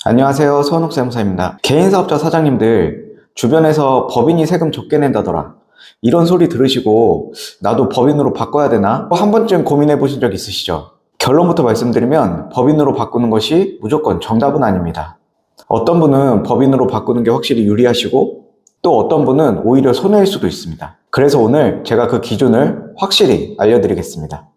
안녕하세요. 서은옥세무사입니다. 개인사업자 사장님들 주변에서 법인이 세금 적게 낸다더라 이런 소리 들으시고 나도 법인으로 바꿔야 되나? 한 번쯤 고민해 보신 적 있으시죠? 결론부터 말씀드리면 법인으로 바꾸는 것이 무조건 정답은 아닙니다. 어떤 분은 법인으로 바꾸는 게 확실히 유리하시고 또 어떤 분은 오히려 손해일 수도 있습니다. 그래서 오늘 제가 그 기준을 확실히 알려드리겠습니다.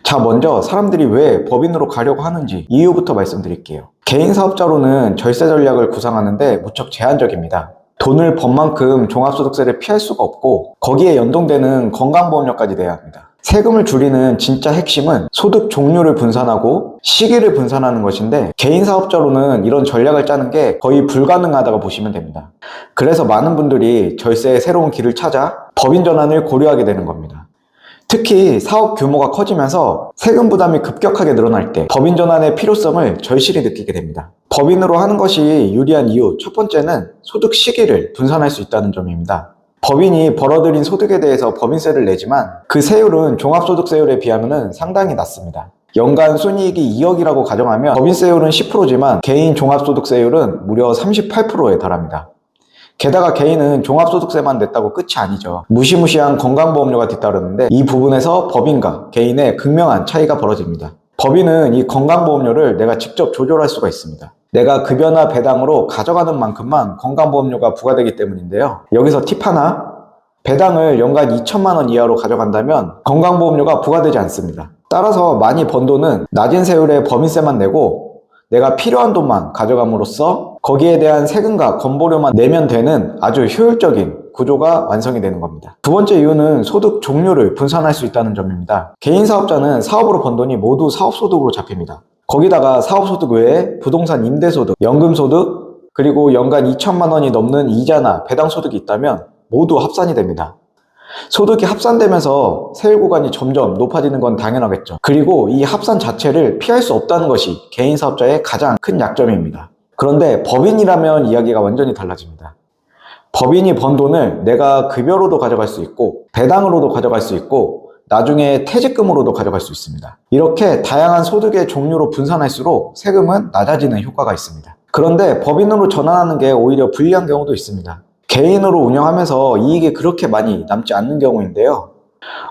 자, 먼저 사람들이 왜 법인으로 가려고 하는지 이유부터 말씀드릴게요. 개인 사업자로는 절세 전략을 구상하는데 무척 제한적입니다. 돈을 번 만큼 종합소득세를 피할 수가 없고 거기에 연동되는 건강보험료까지 내야 합니다. 세금을 줄이는 진짜 핵심은 소득 종류를 분산하고 시기를 분산하는 것인데 개인 사업자로는 이런 전략을 짜는 게 거의 불가능하다고 보시면 됩니다. 그래서 많은 분들이 절세의 새로운 길을 찾아 법인 전환을 고려하게 되는 겁니다. 특히 사업 규모가 커지면서 세금 부담이 급격하게 늘어날 때 법인 전환의 필요성을 절실히 느끼게 됩니다. 법인으로 하는 것이 유리한 이유 첫 번째는 소득 시기를 분산할 수 있다는 점입니다. 법인이 벌어들인 소득에 대해서 법인세를 내지만 그 세율은 종합소득세율에 비하면 상당히 낮습니다. 연간 순이익이 2억이라고 가정하면 법인세율은 10%지만 개인 종합소득세율은 무려 38%에 달합니다. 게다가 개인은 종합소득세만 냈다고 끝이 아니죠. 무시무시한 건강보험료가 뒤따르는데 이 부분에서 법인과 개인의 극명한 차이가 벌어집니다. 법인은 이 건강보험료를 내가 직접 조절할 수가 있습니다. 내가 급여나 배당으로 가져가는 만큼만 건강보험료가 부과되기 때문인데요. 여기서 팁 하나, 배당을 연간 2천만 원 이하로 가져간다면 건강보험료가 부과되지 않습니다. 따라서 많이 번 돈은 낮은 세율의 법인세만 내고 내가 필요한 돈만 가져감으로써 거기에 대한 세금과 건보료만 내면 되는 아주 효율적인 구조가 완성이 되는 겁니다. 두 번째 이유는 소득 종류를 분산할 수 있다는 점입니다. 개인 사업자는 사업으로 번 돈이 모두 사업소득으로 잡힙니다. 거기다가 사업소득 외에 부동산 임대소득, 연금소득, 그리고 연간 2천만 원이 넘는 이자나 배당소득이 있다면 모두 합산이 됩니다. 소득이 합산되면서 세율 구간이 점점 높아지는 건 당연하겠죠. 그리고 이 합산 자체를 피할 수 없다는 것이 개인 사업자의 가장 큰 약점입니다. 그런데 법인이라면 이야기가 완전히 달라집니다. 법인이 번 돈을 내가 급여로도 가져갈 수 있고 배당으로도 가져갈 수 있고 나중에 퇴직금으로도 가져갈 수 있습니다. 이렇게 다양한 소득의 종류로 분산할수록 세금은 낮아지는 효과가 있습니다. 그런데 법인으로 전환하는 게 오히려 불리한 경우도 있습니다. 개인으로 운영하면서 이익이 그렇게 많이 남지 않는 경우인데요.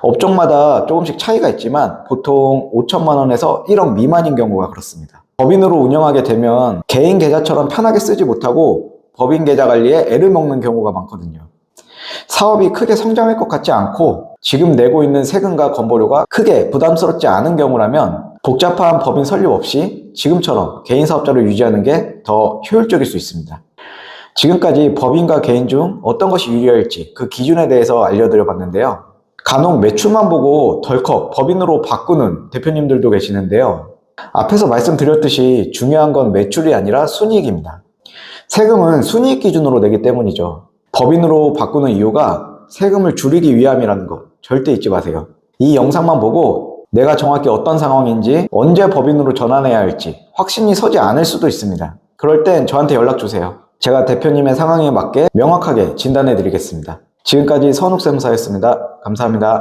업종마다 조금씩 차이가 있지만 보통 5천만 원에서 1억 미만인 경우가 그렇습니다. 법인으로 운영하게 되면 개인 계좌처럼 편하게 쓰지 못하고 법인 계좌 관리에 애를 먹는 경우가 많거든요. 사업이 크게 성장할 것 같지 않고 지금 내고 있는 세금과 건보료가 크게 부담스럽지 않은 경우라면 복잡한 법인 설립 없이 지금처럼 개인 사업자를 유지하는 게 더 효율적일 수 있습니다. 지금까지 법인과 개인 중 어떤 것이 유리할지 그 기준에 대해서 알려드려 봤는데요. 간혹 매출만 보고 덜컥 법인으로 바꾸는 대표님들도 계시는데요. 앞에서 말씀드렸듯이 중요한 건 매출이 아니라 순이익입니다. 세금은 순이익 기준으로 내기 때문이죠. 법인으로 바꾸는 이유가 세금을 줄이기 위함이라는 것 절대 잊지 마세요. 이 영상만 보고 내가 정확히 어떤 상황인지 언제 법인으로 전환해야 할지 확신이 서지 않을 수도 있습니다. 그럴 땐 저한테 연락 주세요. 제가 대표님의 상황에 맞게 명확하게 진단해 드리겠습니다. 지금까지 서은옥세무사였습니다. 감사합니다.